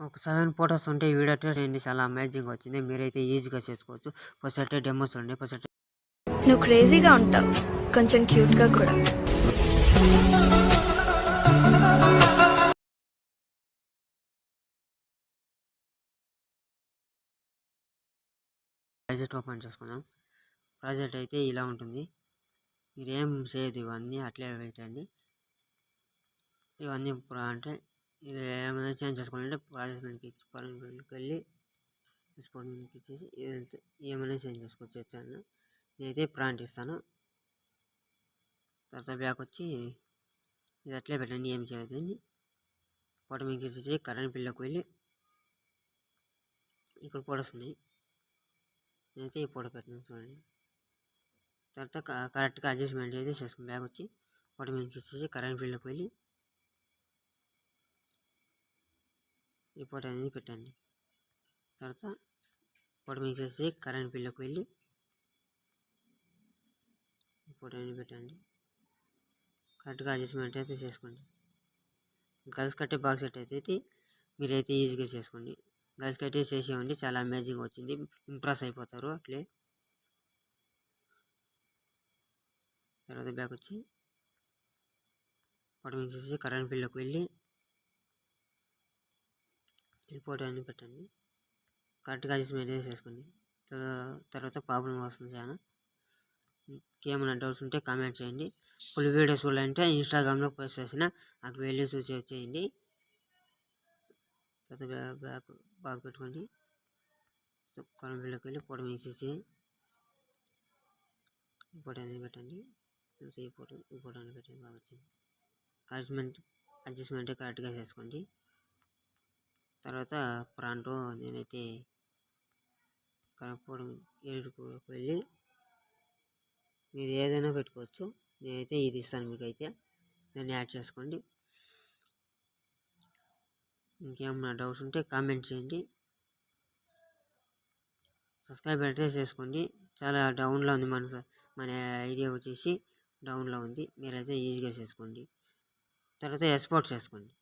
ఒక 7 ఫోటోస్ ఉంటే ఈ వీడియో టెస్ట్ చేయండి. చాలా అమేజింగ్ వచ్చింది. మీరైతే ఈజీగా చేసుకోవచ్చు. ఫస్ట్ అయితే డెమో చూడండి. ఫస్ట్ నువ్వు క్రేజీగా ఉంటావు, కొంచెం క్యూట్గా కూడా. ప్రాజెక్ట్ ఓపెన్ చేసుకుందాం. ప్రాజెక్ట్ అయితే ఇలా ఉంటుంది. మీరు ఏం చేయదు, ఇవన్నీ అట్లే పెట్టండి. ఇవన్నీ అంటే ఇది ఏమైనా చేంజ్ చేసుకోవాలంటే ప్రాజెక్ట్ మీదకి వెళ్ళి ఎక్స్పోర్ట్ మీదకి ఇచ్చేసి ఏమైనా చేంజ్ చేసుకోవచ్చు. వచ్చాను నేనైతే ప్రాంట్ ఇస్తాను. తర్వాత బ్యాక్ వచ్చి ఇది అట్లే పెట్టండి, ఏం చేయదు. ఫోటో మీకు ఇచ్చేసి కరెంట్ బిల్లోకి వెళ్ళి ఇక్కడ ఫోటోస్ ఉన్నాయి. నేనైతే ఈ ఫోటో పెట్టినాను చూడండి. తర్వాత కరెక్ట్గా అడ్జస్ట్మెంట్ అయితే చేసుకుని బ్యాక్ వచ్చి ఫోటో మీకు ఇచ్చేసి కరెంట్ బిల్లోకి వెళ్ళి ఈ ఫోటో అనేది పెట్టండి. తర్వాత ఫోటో మీకు ఇచ్చేసి కరెంట్ బిల్లోకి వెళ్ళి ఈ ఫోటో అనేది పెట్టండి. కరెక్ట్గా అడ్జస్ట్మెంట్ అయితే చేసుకోండి. గర్ల్స్ కట్టే బాక్స్ సెట్ అయితే మీరైతే ఈజీగా చేసుకోండి. గర్ల్స్ కట్టే చేసేయండి, చాలా అమేజింగ్ వచ్చింది. ఇంప్రెస్ అయిపోతారు అట్లే. తర్వాత బ్యాక్ వచ్చి ఫోటో మీకు చేసి కరెంట్ బిల్లోకి వెళ్ళి ఈ ఫోటో అన్ని పెట్టండి. కరెక్ట్గా అడ్జస్ట్మెంట్ అయితే చేసుకోండి. తర్వాత ప్రాబ్లం వస్తుంది చాలా. ఏమైనా డౌట్స్ ఉంటే కామెంట్ చేయండి. ఫుల్ వీడియోస్ చూడాలంటే ఇన్స్టాగ్రామ్లో పోస్ట్ చేసిన అక్కడ వెళ్ళి చూసి వచ్చేయండి. తర్వాత బ్యాక్ బాగా పెట్టుకోండి. కరెంట్ బిల్లోకి వెళ్ళి ఫోటో వేసేసి ఈ ఫోటో అనేది పెట్టండి. ఈ ఫోటో అని పెట్టండి. బాగా వచ్చింది. అడ్జస్ట్మెంట్ కరెక్ట్గా చేసుకోండి. తర్వాత ప్రాంటో నేనైతే ఫోటో ఎడిట్కి వెళ్ళి మీరు ఏదైనా పెట్టుకోవచ్చు. నేనైతే ఇది ఇస్తాను మీకు. అయితే దాన్ని యాడ్ చేసుకోండి. ఇంకేమన్నా డౌట్స్ ఉంటే కామెంట్ చేయండి. సబ్స్క్రైబ్ అయితే చేసుకోండి. చాలా డౌన్లో ఉంది మన ఐడియా వచ్చేసి డౌన్లో ఉంది. మీరైతే ఈజీగా చేసుకోండి. తర్వాత ఎక్స్పోర్ట్ చేసుకోండి.